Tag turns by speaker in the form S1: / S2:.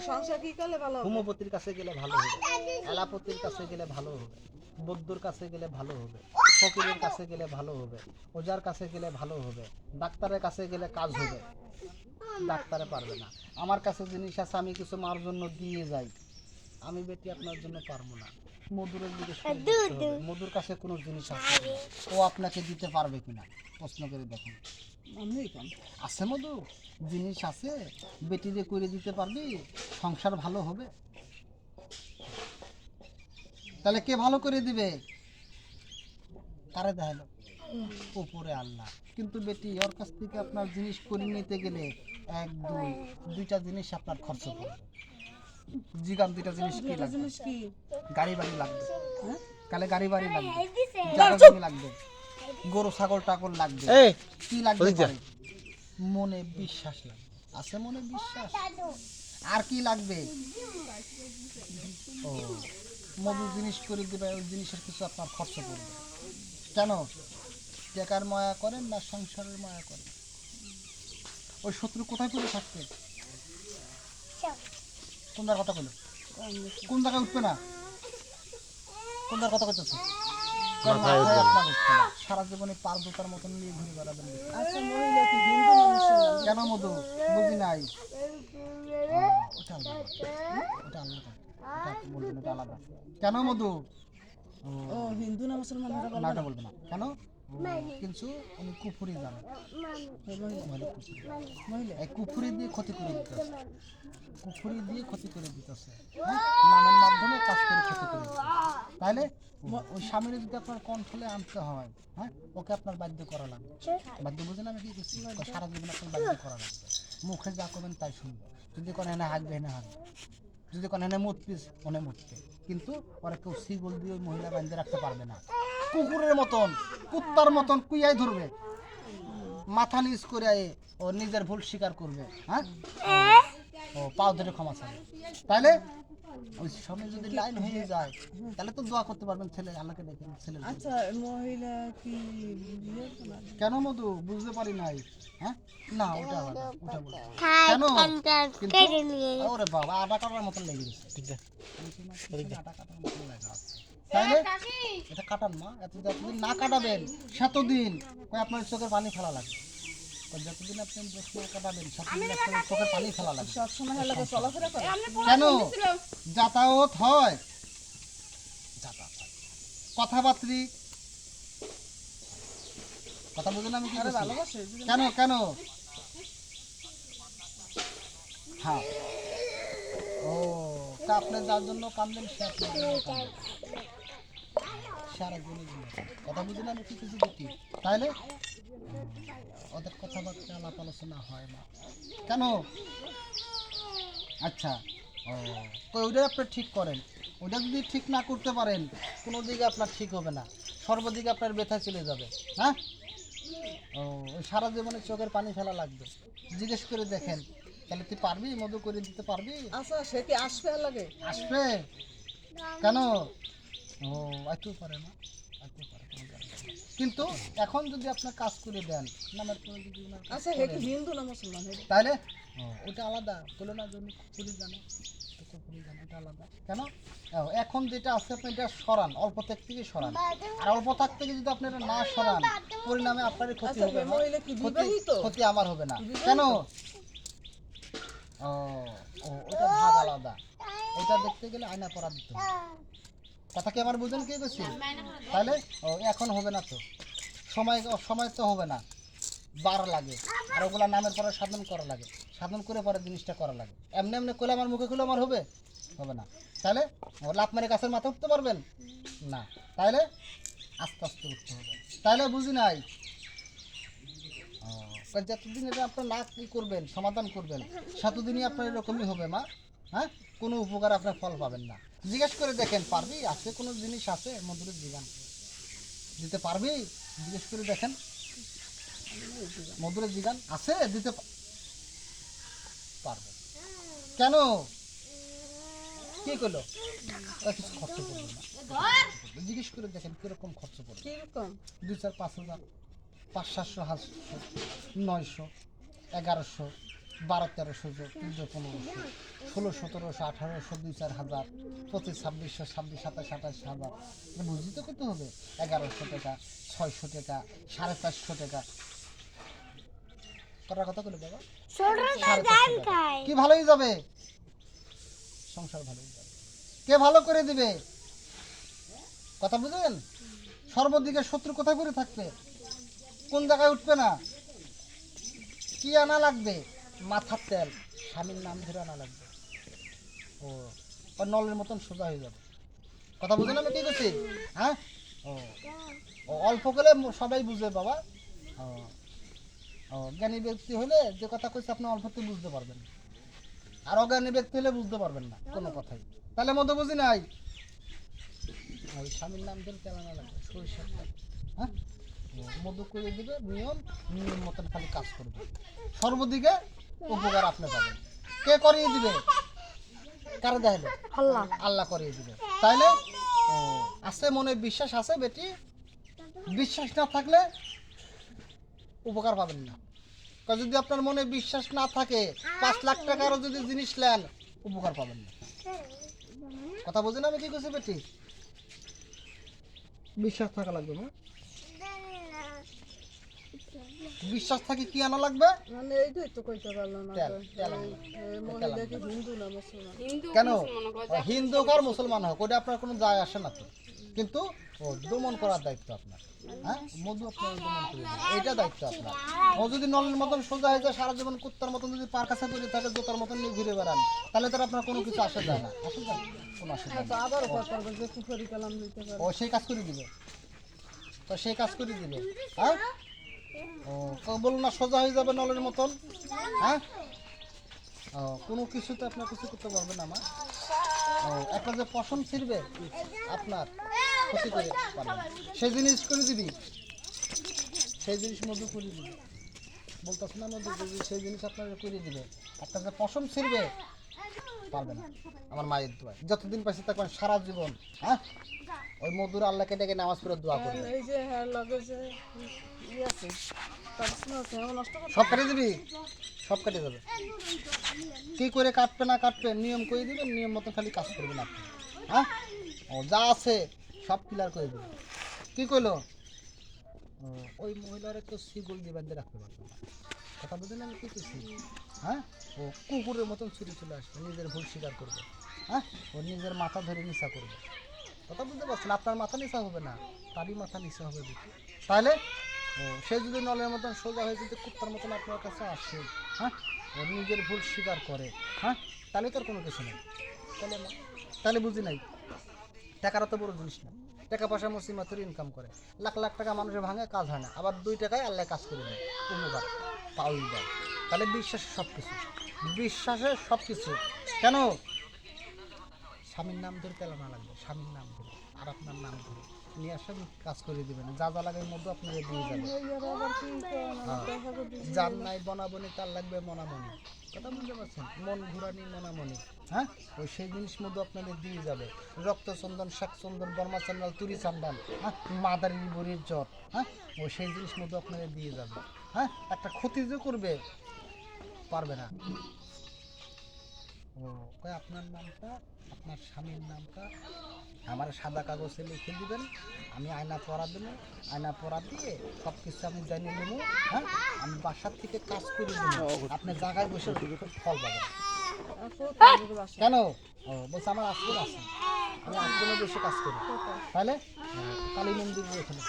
S1: সংসার কি করলে ভালো হবে?
S2: হোমিওপ্যাথির কাছে গেলে ভালো হবে, অ্যালোপ্যাথির কাছে গেলে ভালো হবে, বৌদ্ধর কাছে গেলে ভালো হবে, ফকিরের কাছে গেলে ভালো হবে, ওজার কাছে গেলে ভালো হবে, ডাক্তারের কাছে গেলে কাজ হবে। ডাক্তারে পারবে না। আমার কাছে জিনিস আছে, আমি কিছু মার জন্য দিয়ে যাই, আমি বেটি আপনার জন্য পারবো না। মধুরের জিজ্ঞেস করে দেখতে হবে, মধুর কাছে কোনো জিনিস আছে কিনা, ও আপনাকে দিতে পারবে কিনা, প্রশ্ন করে দেখুন। আছে মধু, জিনিস আছে, বেটিরে করে দিতে পারবি, সংসার ভালো হবে। তাহলে কে ভালো করে দিবে? কারে দেখালো? উপরে আল্লাহ। কিন্তু বেটি ওর কাছ থেকে আপনার জিনিস করে নিতে গেলে এক দুইটা জিনিস আপনার খরচ পড়বে। জিগাম দুইটা জিনিস কি লাগবে? গাড়ি বাড়ি লাগবে, হ্যাঁ, কালে গাড়ি বাড়ি লাগবে, জায়গা জমি লাগবে, গরু ছাগল টাগল লাগবে, কি লাগবে পারে? মনে বিশ্বাস লাগবে। আছে মনে বিশ্বাস? আর কি লাগবে? ও, মধু জিনিস করে দেবে, ওই জিনিসের কিছু আপনার খরচ পড়বে। কেন? টাকার মায়া করেন না সংসারের মায়া করেন? ওই শত্রু কোথায় পড়ে থাকতে? কোন জায়গার কথা বলো? কোন জায়গায় উঠবে না? কোন জায়গার কথা কইতেছে? সারা জীবনে পার দুটার মতন নিয়ে ঘুরে বেড়াবেন। কেন মধু? বুঝি নাই। ওটা আলাদা, ওটা বলবেন, ওটা আলাদা। কেন মধু?
S1: ও হিন্দু না মুসলমান
S2: না, ওটা বলবে না। কেন? কিন্তু উনি কুফুরি জানেন, এই কুফুরি দিয়ে ক্ষতি করে দিতেছে, কুফুরি দিয়ে ক্ষতি করে দিতেছে, নামের মাধ্যমে কাজ করে ক্ষতি করে দিতেছে। তাহলে ওই স্বামীর যদি আপনার কন্ট্রোলে আনতে হয়, হ্যাঁ, ওকে আপনার বাধ্য করা লাগবে। বাধ্য বুঝেন আমি কি করছি? সারা জীবন আপনার বাধ্য করা লাগবে। মুখে যা করবেন তাই শুনবে। যদি কোনো এনে হাঁকবে এনে হাঁকবে, যদি কোনো এনে মুখ পিস ওনে মুখবে, কিন্তু ওরা কেউ সিগল দিয়ে ওই মহিলা বাঁধতে রাখতে পারবে না। কুকুরের মতন, কুত্তার মতন কুইয়াই ধরবে, মাথা নিচ করে ও নিজের ভুল স্বীকার করবে, হ্যাঁ, ও পাও ধরে ক্ষমা চাবে। তাহলে ওই সময় যদি লাইন হয়ে যায়, তাহলে তো দোয়া করতে পারবেন, ছেলে আল্লাহকে দেখেন ছেলে।
S1: আচ্ছা মহিলা কি
S2: কেন মধু? বুঝতে পারি নাই। হ্যাঁ, না ওটা আলাদা, ওটা বলবো। কেন? কিন্তু ওরে বাবা, আটা কাটার মতন লেগে গেছে। ঠিক আছে, আটা কাটার মতন লাগা আছে। তাহলে এটা কাটান মা, যতদিন না কাটাবেন সেতদিন কই আপনার চোখের পানি ফেলা লাগবে। যতদিন আপনি দোষ না কাটাবেন সেতদিন আপনার চোখের পানি ফেলা লাগবে।
S1: সবসময় এলাকা চলাফেরা করে?
S2: কেন? যাতায়াত হয়, যাতায়াত হয়, কথাবার্তি, কথা বুঝলেন আমি কি বলছি? কেন কেন? হ্যাঁ, ও আপনি যার জন্য কান্দেন সে আপনার জন্য কাঁদবে। সারা জীবনের জন্য কথা বুঝলেন আমি কি কিছু দেখি? তাহলে ওদের কথাবার্তা আলাপ আলোচনা হয় না কেন? আচ্ছা, ও তো ওইটা আপনি ঠিক করেন। ওটা যদি ঠিক না করতে পারেন, কোনো দিকে আপনার ঠিক হবে না, সর্বদিকে আপনার ব্যথা চলে যাবে। হ্যাঁ, ও ওই সারা জীবনে চোখের পানি ফেলা লাগবে। জিজ্ঞেস করে দেখেন, তাহলে তুই পারবি? মধু করে দিতে পারবি?
S1: আচ্ছা সে কি আসবে লাগে?
S2: আসবে। কেন? ও আইতেও পারে না, আইতেও পারে, কোনো ব্যাপার না। কিন্তু এখন যদি আপনার কাজ করে দেন, নামের পরে যদি ওনার কাজ
S1: আচ্ছা হে কি
S2: করেন,
S1: হিন্দু না মুসলমান?
S2: তাহলে ওটা আলাদা। তুলনার জন্য কুফুরি জানে, কুফুরি জানে, এটা আলাদা। কেন? এখন যেটা আছে আপনি এটা সরান, অল্প থাক থেকে সরান, আর অল্প থাক থেকে যদি আপনি এটা না সরান, পরিণামে আপনারই ক্ষতি হবে না, ক্ষতি আমার হবে না। কেন? ও ওটা ভাগ আলাদা, ওটা দেখতে গেলে আয়না পরা দিতে হবে। কথা কি আমার বুঝেন কি করছি? তাহলে এখন হবে না তো, সময় সময় তো হবে না, বার লাগে, আর ওগুলা নামের পরে সাধন করা লাগে, সাধন করে পরে জিনিসটা করা লাগে। এমনি এমনি করলে আমার মুখে খুলে আমার হবে হবে না। তাহলে লাভ মেরে গাছের মাথা উঠতে পারবেন না, তাহলে আস্তে আস্তে উঠতে হবে। তাহলে বুঝি নাই? যতদিন এটা আপনার না কি করবেন, সমাধান করবেন, ততদিনই আপনার এরকমই হবে মা। হ্যাঁ, কোনো উপকার আপনার ফল পাবেন না। জিজ্ঞেস করে দেখেন, পারবি? আছে কোনো জিনিস আছে মধুরের জিগান দিতে পারবি? জিজ্ঞেস করে দেখেন, মধুরের জিগান আছে দিতে পারবে। কেন? কি করলো? কিছু খরচ করবে না, জিজ্ঞেস করে দেখেন কিরকম খরচ করবে।
S1: কিরকম?
S2: 2-4-5 হাজার, 500-700, 900, 1100, 12-1300, 1400, 16-1700, 1800, 2-4 হাজার, 25-2600, 26-27-28 হাজার, বুঝি তো কত হবে? 1100 টাকা, 600 টাকা, 450 টাকা। কটার কথা বলে বাবা? 450 টাকা। কি ভালোই যাবে, সংসার ভালোই যাবে। কে ভালো করে দিবে? কথা বুঝলেন? সর্বদিকে শত্রু কোথায় পড়ে থাকবে, কোন জায়গায় উঠবে না। কি আনা লাগবে? মাথার তেল, স্বামীর নাম ধরে আনা লাগবে। ও নলের মতন সোজা হয়ে যাবে। কথা বুঝলেন আমি কি করছি? হ্যাঁ, ও অল্প করে সবাই বুঝে বাবা। জ্ঞানী ব্যক্তি হলে যে কথা কইছে আপনি অল্পতে বুঝতে পারবেন, আর অজ্ঞানী ব্যক্তি হলে বুঝতে পারবেন না কোনো কথাই। তাহলে মধ্যে বুঝি নাই, ওই স্বামীর নাম ধরে তেল আনা লাগবে, সরিষার তেল। হ্যাঁ, মধু করে দিবে, নিয়ম মতন খালি কাজ করবে, সর্বদিকে উপকার আপনি পাবেন। কে করিয়ে দিবে? কারে দেখাইলে? আল্লাহ। আল্লাহ করিয়ে দিবে। তাইলে আছে মনে বিশ্বাস আছে বেটি, বিশ্বাস না থাকলে উপকার পাবেন না। যদি আপনার মনে বিশ্বাস না থাকে, 5 লাখ টাকারও যদি জিনিস নেন, উপকার পাবেন না। কথা বুঝেন আমি কি করছি বেটি? বিশ্বাস থাকা লাগবে না। বিশ্বাস থাকে কি আনা লাগবে?
S1: মানে এইটাই তো কইতে পারলাম না। এই মহিলা কি হিন্দু না মুসলমান?
S2: কেন হিন্দু আর মুসলমান হোক, ওটা আপনার কোনো যায় আসে না তো, কিন্তু দমন করার দায়িত্ব আপনার। হ্যাঁ, মধু আপনার দমন করে দিবে, এইটা দায়িত্ব আপনার। ও যদি নলের মতন সোজা হয়ে যায়, সারা জীবন কুত্তার মতন যদি পার কাছে করে থাকে, জোতার মতন নিয়ে ঘুরে বেড়ান, তাহলে তার আপনার কোনো কিছু আসে যায় না, আসে যায় কোনো আসে যায় না।
S1: আবারও কথা বলবে যে কুফরি কালাম দিতে পারে।
S2: ও সেই কাজ করে দিবে, তো সেই কাজ করে দিবে। হ্যাঁ, বলুন না সোজা হয়ে যাবে নলের মতন। হ্যাঁ, কোনো কিছুতে আপনার কিছু করতে পারবে না। আমার একটা যে পশম ছিড়বে আপনার ক্ষতি করে পারবেন, সেই জিনিস করে দিবি, সেই জিনিস মধু করে দিবি, বলতেছ না মধু, সেই জিনিস আপনার করে দিবে। একটা যে পশম ছিড়বে পারবে না। আমার মায়ের দোয়া যতদিন পাইছে তখন সারা জীবন, হ্যাঁ, ওই মধুর আল্লাহকে ডেকে নামাজ পড়ে দোয়া করবে।
S1: এই যে হ্যাঁ লগে যে ই আছে, পার্সোনাল আছে, ও নষ্ট করে
S2: সব কেটে দিবি, সব কেটে যাবে। কি করে কাটবে না কাটবে নিয়ম করে দিবেন, নিয়ম মতো খালি কাজ করবেন আপনি। হ্যাঁ, যা আছে সব ক্লিয়ার করে দেবেন। কি কইলো? ওই মহিলার একটু সিগুল দিয়ে বাঁধতে রাখতে পারবে না। কথা বুঝলেন আমি কি করছি? হ্যাঁ, ও কুকুরের মতন ছুটে চলে আসবে, নিজের ভুল স্বীকার করবে। হ্যাঁ, ও নিজের মাথা ধরে নিশা করবে। কথা বুঝতে পারছেন? আপনার মাথা নিশা হবে না, তারই মাথা নিশা হবে বেশি। তাহলে সে যদি নলের মতন সোজা হয়ে যদি কুত্তার মতন আপনার কাছে আসে, হ্যাঁ, ও নিজের ভুল স্বীকার করে, হ্যাঁ, তাহলে তোর কোনো কিছু নেই। তাহলে না, তাহলে বুঝি নাই, টাকার তো বড় জিনিস না। টাকা পয়সা মুসিমাতুর ইনকাম করে, লাখ লাখ টাকা মানুষের ভাঙে, কাজ হয় না, আবার 2 টাকায় আল্লাহ কাজ করে দেয়, উপকার পাওয়াই দেয়। তাহলে বিশ্বাসের সব কিছু, বিশ্বাসের সব কিছু। কেন? স্বামীর নাম ধরে তেল আনা লাগবে, স্বামীর নাম ধরে আর আপনার নাম ধরে নিয়ে আসেন, কাজ করে দিবেন। যা যা লাগে মধ্যে আপনাদের দিয়ে যাবে। যার নাই বনাবনি তার লাগবে মনামনি। কথা বুঝতে পারছেন? মন ঘুরানি মনামনি। হ্যাঁ, ওই সেই জিনিস মধ্যে আপনাদের দিয়ে যাবে। রক্তচন্দন, শাকচন্দন, বর্মা চান্ডাল, তুরি চান্ডাল, হ্যাঁ, মাদারি বড়ির জ্বর, হ্যাঁ, ওই সেই জিনিস মধ্যে আপনাদের দিয়ে যাবে। হ্যাঁ, একটা ক্ষতি যে করবে পারবে না। আপনার নামটা, আপনার স্বামীর নামটা আমার সাদা কাগজে লিখে দিবেন, আমি আয়না পড়া দেবো, আয়না পড়া দিয়ে সব কিছু আমি জানিয়ে নেবো। হ্যাঁ, আমি বাসার থেকে কাজ করে দেবো, আপনি জায়গায় বসে ফল পাবেন। কেন? বলছে আমার আসল আছে, আমি আসলে বসে কাজ করি। তাহলে কালী মন্দির এখানে